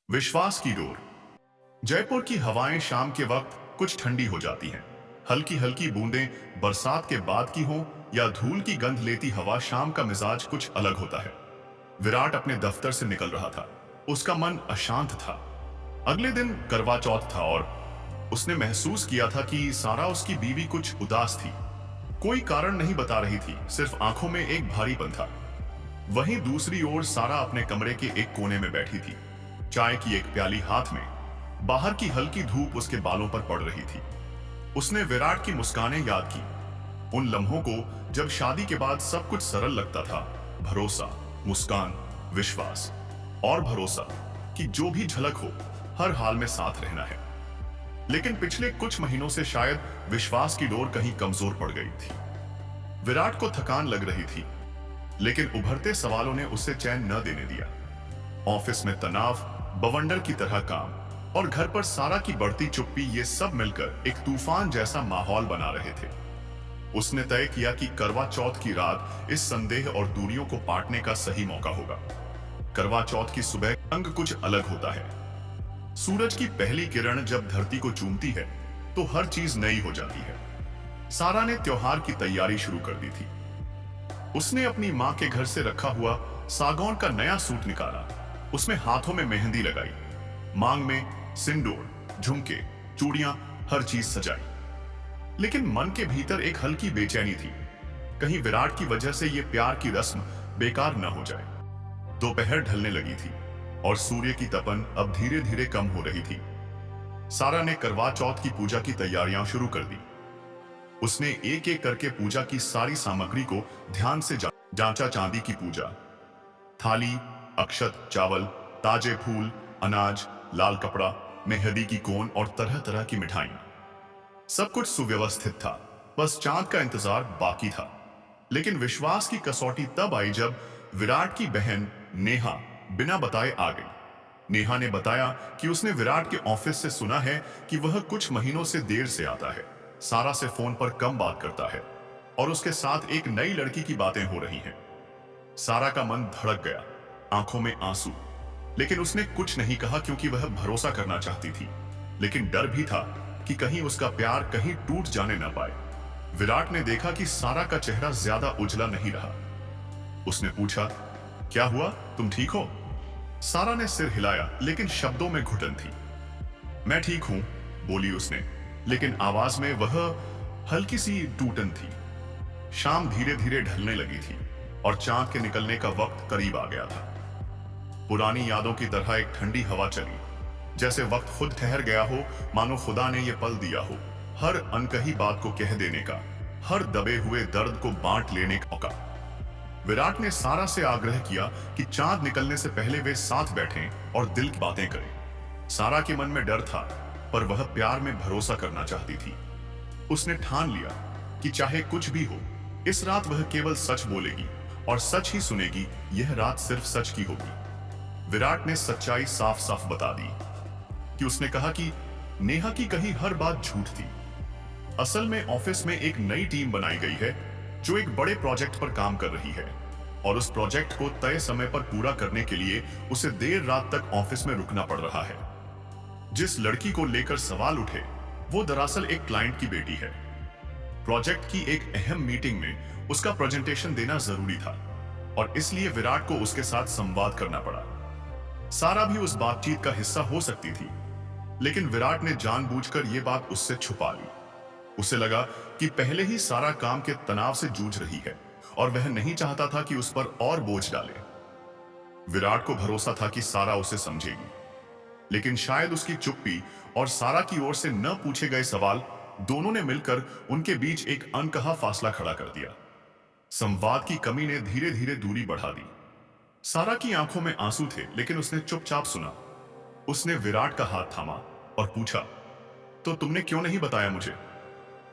विश्वास की डोर। जयपुर की हवाएं शाम के वक्त कुछ ठंडी हो जाती हैं। हल्की हल्की बूंदें बरसात के बाद की हों या धूल की गंध लेती हवा, शाम का मिजाज कुछ अलग होता है। विराट अपने दफ्तर से निकल रहा था। उसका मन अशांत था। अगले दिन करवा चौथ था और उसने महसूस किया था कि सारा, उसकी बीवी, कुछ उदास थी। कोई कारण नहीं बता रही थी, सिर्फ आंखों में एक भारीपन था। वहीं दूसरी ओर सारा अपने कमरे के एक कोने में बैठी थी, चाय की एक प्याली हाथ में। बाहर की हल्की धूप उसके बालों पर पड़ रही थी। उसने विराट की मुस्कानें याद की, उन लम्हों को जब शादी के बाद सब कुछ सरल लगता था। भरोसा, मुस्कान, विश्वास और भरोसा कि जो भी झलक हो, हर हाल में साथ रहना है। लेकिन पिछले कुछ महीनों से शायद विश्वास की डोर कहीं कमजोर पड़ गई थी। विराट को थकान लग रही थी, लेकिन उभरते सवालों ने उसे चैन न देने दिया। ऑफिस में तनाव, बवंडर की तरह काम और घर पर सारा की बढ़ती चुप्पी, ये सब मिलकर एक तूफान जैसा माहौल बना रहे थे। उसने तय किया कि करवा चौथ की रात इस संदेह और दूरियों को पाटने का सही मौका होगा। करवा चौथ की सुबह रंग कुछ अलग होता है। सूरज की पहली किरण जब धरती को चूमती है तो हर चीज नई हो जाती है। सारा ने त्योहार की तैयारी शुरू कर दी थी। उसने अपनी मां के घर से रखा हुआ सागौन का नया सूट निकाला, उसमें हाथों में मेहंदी लगाई, मांग में सिंदूर, झुमके, चूड़ियां, हर चीज सजाई। लेकिन मन के भीतर एक हल्की बेचैनी थी, कहीं विराट की वजह से ये प्यार की रस्म बेकार न हो जाए। दोपहर ढलने लगी थी और सूर्य की तपन अब धीरे धीरे कम हो रही थी। सारा ने करवा चौथ की पूजा की तैयारियां शुरू कर दी। उसने एक एक करके पूजा की सारी सामग्री को ध्यान से जांचा। चांदी की पूजा थाली, अक्षत, चावल, ताजे फूल, अनाज, लाल कपड़ा, मेहंदी की कोन और तरह तरह की मिठाई, सब कुछ सुव्यवस्थित था। बस चांद का इंतजार बाकी था। लेकिन विश्वास की कसौटी तब आई जब विराट की बहन नेहा बिना बताए आ गई। नेहा ने बताया कि उसने विराट के ऑफिस से सुना है कि वह कुछ महीनों से देर से आता है, सारा से फोन पर कम बात करता है और उसके साथ एक नई लड़की की बातें हो रही हैं। सारा का मन धड़क गया, आंखों में आंसू। लेकिन उसने कुछ नहीं कहा क्योंकि वह भरोसा करना चाहती थी। लेकिन डर भी था कि कहीं उसका प्यार कहीं टूट जाने न पाए। विराट ने देखा कि सारा का चेहरा ज्यादा उजला नहीं रहा। उसने पूछा, क्या हुआ, तुम ठीक हो? सारा ने सिर हिलाया, लेकिन शब्दों में घुटन थी। मैं ठीक हूं, बोली उसने, लेकिन आवाज में वह हल्की सी टूटन थी। शाम धीरे धीरे ढलने लगी थी और चांद के निकलने का वक्त करीब आ गया था। पुरानी यादों की तरह एक ठंडी हवा चली, जैसे वक्त खुद ठहर गया हो, मानो खुदा ने यह पल दिया हो, हर अनकही बात को कह देने का, हर दबे हुए दर्द को बांट लेने का मौका। विराट ने सारा से आग्रह किया कि चांद निकलने से पहले वे साथ बैठें और दिल की बातें करें। सारा के मन में डर था, पर वह प्यार में भरोसा करना चाहती थी। उसने ठान लिया कि चाहे कुछ भी हो, इस रात वह केवल सच बोलेगी और सच ही सुनेगी। यह रात सिर्फ सच की होगी। विराट ने सच्चाई साफ साफ बता दी कि उसने कहा कि नेहा की कही हर बात झूठ थी। असल में ऑफिस में एक नई टीम बनाई गई है जो एक बड़े प्रोजेक्ट पर काम कर रही है और उस प्रोजेक्ट को तय समय पर पूरा करने के लिए उसे देर रात तक ऑफिस में रुकना पड़ रहा है। जिस लड़की को लेकर सवाल उठे, वो दरअसल एक क्लाइंट की बेटी है। प्रोजेक्ट की एक अहम मीटिंग में उसका प्रेजेंटेशन देना जरूरी था और इसलिए विराट को उसके साथ संवाद करना पड़ा। सारा भी उस बातचीत का हिस्सा हो सकती थी, लेकिन विराट ने जानबूझकर यह बात उससे छुपा ली। उसे लगा कि पहले ही सारा काम के तनाव से जूझ रही है और वह नहीं चाहता था कि उस पर और बोझ डाले। विराट को भरोसा था कि सारा उसे समझेगी, लेकिन शायद उसकी चुप्पी और सारा की ओर से न पूछे गए सवाल, दोनों ने मिलकर उनके बीच एक अनकहा फासला खड़ा कर दिया। संवाद की कमी ने धीरे धीरे दूरी बढ़ा दी। सारा की आंखों में आंसू थे, लेकिन उसने चुपचाप सुना। उसने विराट का हाथ थामा और पूछा, तो तुमने क्यों नहीं बताया मुझे?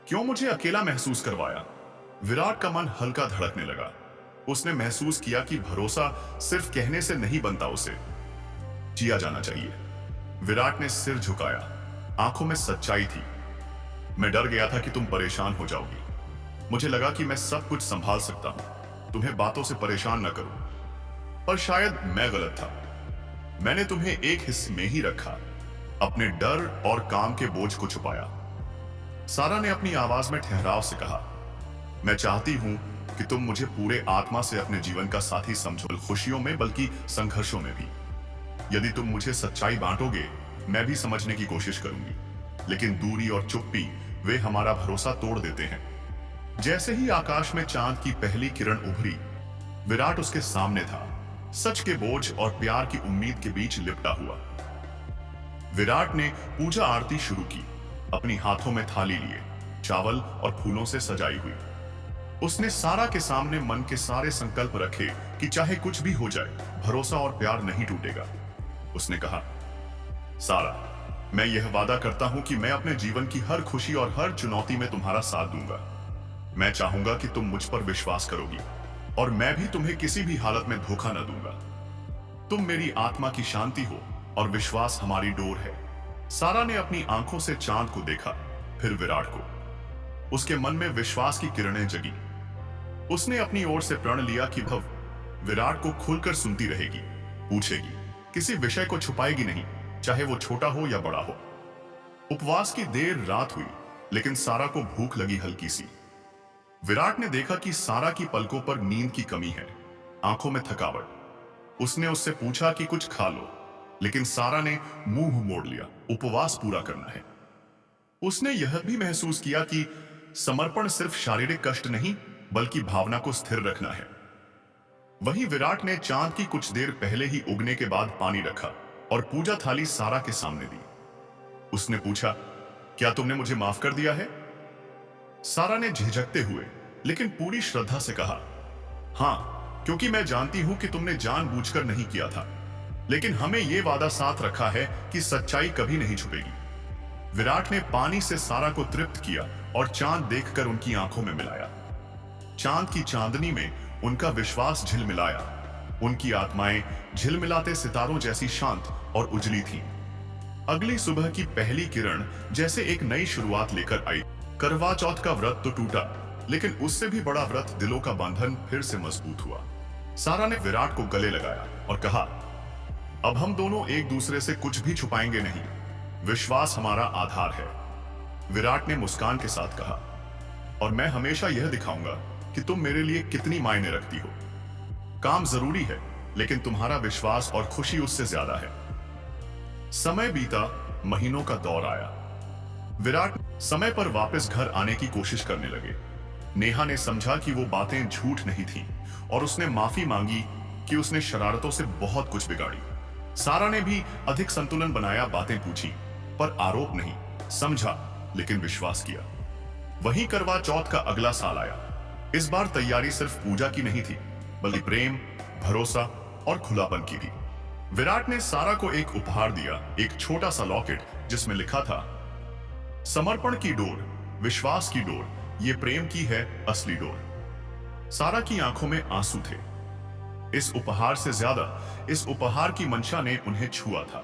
क्यों मुझे अकेला महसूस करवाया? विराट का मन हल्का धड़कने लगा। उसने महसूस किया कि भरोसा सिर्फ कहने से नहीं बनता, उसे जिया जाना चाहिए। विराट ने सिर झुकाया, आंखों में सच्चाई थी। मैं डर गया था कि तुम परेशान हो जाओगी। मुझे लगा कि मैं सब कुछ संभाल सकता हूं, तुम्हें बातों से परेशान न करूं। पर शायद मैं गलत था। मैंने तुम्हें एक हिस्से में ही रखा, अपने डर और काम के बोझ को छुपाया। सारा ने अपनी आवाज में ठहराव से कहा, मैं चाहती हूं कि तुम मुझे पूरे आत्मा से अपने जीवन का साथी समझो, खुशियों में बल्कि संघर्षों में भी। यदि तुम मुझे सच्चाई बांटोगे, मैं भी समझने की कोशिश करूंगी, लेकिन दूरी और चुप्पी वे हमारा भरोसा तोड़ देते हैं। जैसे ही आकाश में चांद की पहली किरण उभरी, विराट उसके सामने था, सच के बोझ और प्यार की उम्मीद के बीच लिपटा हुआ। विराट ने पूजा आरती शुरू की, अपनी हाथों में थाली लिए, चावल और फूलों से सजाई हुई। उसने सारा के सामने मन के सारे संकल्प रखे कि चाहे कुछ भी हो जाए, भरोसा और प्यार नहीं टूटेगा। उसने कहा, सारा, मैं यह वादा करता हूं कि मैं अपने जीवन की हर खुशी और हर चुनौती में तुम्हारा साथ दूंगा। मैं चाहूंगा कि तुम मुझ पर विश्वास करोगी और मैं भी तुम्हें किसी भी हालत में धोखा न दूंगा। तुम मेरी आत्मा की शांति हो और विश्वास हमारी डोर है। सारा ने अपनी आंखों से चांद को देखा, फिर विराट को। उसके मन में विश्वास की किरणें जगी। उसने अपनी ओर से प्रण लिया कि वह विराट को खुलकर सुनती रहेगी, पूछेगी, किसी विषय को छुपाएगी नहीं, चाहे वो छोटा हो या बड़ा हो। उपवास की देर रात हुई, लेकिन सारा को भूख लगी हल्की सी। विराट ने देखा कि सारा की पलकों पर नींद की कमी है, आंखों में थकावट। उसने उससे पूछा कि कुछ खा लो, लेकिन सारा ने मुंह मोड़ लिया, उपवास पूरा करना है। उसने यह भी महसूस किया कि समर्पण सिर्फ शारीरिक कष्ट नहीं, बल्कि भावना को स्थिर रखना है। वहीं विराट ने चांद की कुछ देर पहले ही उगने के बाद पानी रखा और पूजा थाली सारा के सामने दी। उसने पूछा, क्या तुमने मुझे माफ कर दिया है? सारा ने झिझकते हुए लेकिन पूरी श्रद्धा से कहा, हां, क्योंकि मैं जानती हूं कि तुमने जानबूझकर नहीं किया था, लेकिन हमें यह वादा साथ रखा है कि सच्चाई कभी नहीं छुपेगी। विराट ने पानी से सारा को तृप्त किया और चांद देखकर उनकी आंखों में मिलाया। चांद की चांदनी में उनका विश्वास झिलमिलाया। उनकी आत्माएं झिलमिलाते सितारों जैसी शांत और उजली थीं। अगली सुबह की पहली किरण जैसे एक नई शुरुआत लेकर आई। करवा चौथ का व्रत तो टूटा, लेकिन उससे भी बड़ा व्रत, दिलों का बंधन फिर से मजबूत हुआ। सारा ने विराट को गले लगाया और कहा, अब हम दोनों एक दूसरे से कुछ भी छुपाएंगे नहीं, विश्वास हमारा आधार है। विराट ने मुस्कान के साथ कहा, और मैं हमेशा यह दिखाऊंगा कि तुम मेरे लिए कितनी मायने रखती हो। काम जरूरी है, लेकिन तुम्हारा विश्वास और खुशी उससे ज्यादा है। समय बीता, महीनों का दौर आया। विराट समय पर वापस घर आने की कोशिश करने लगे। नेहा ने समझा कि वो बातें झूठ नहीं थी और उसने माफी मांगी कि उसने शरारतों से बहुत कुछ बिगाड़ी। सारा ने भी अधिक संतुलन बनाया, बातें पूछी, पर आरोप नहीं, समझा लेकिन विश्वास किया। वहीं करवा चौथ का अगला साल आया। इस बार तैयारी सिर्फ पूजा की नहीं थी, बल्कि प्रेम, भरोसा और खुलापन की भी। विराट ने सारा को एक उपहार दिया, एक छोटा सा लॉकेट जिसमें लिखा था, समर्पण की डोर, विश्वास की डोर, ये प्रेम की है असली डोर। सारा की आंखों में आंसू थे। इस उपहार से ज्यादा इस उपहार की मंशा ने उन्हें छुआ था।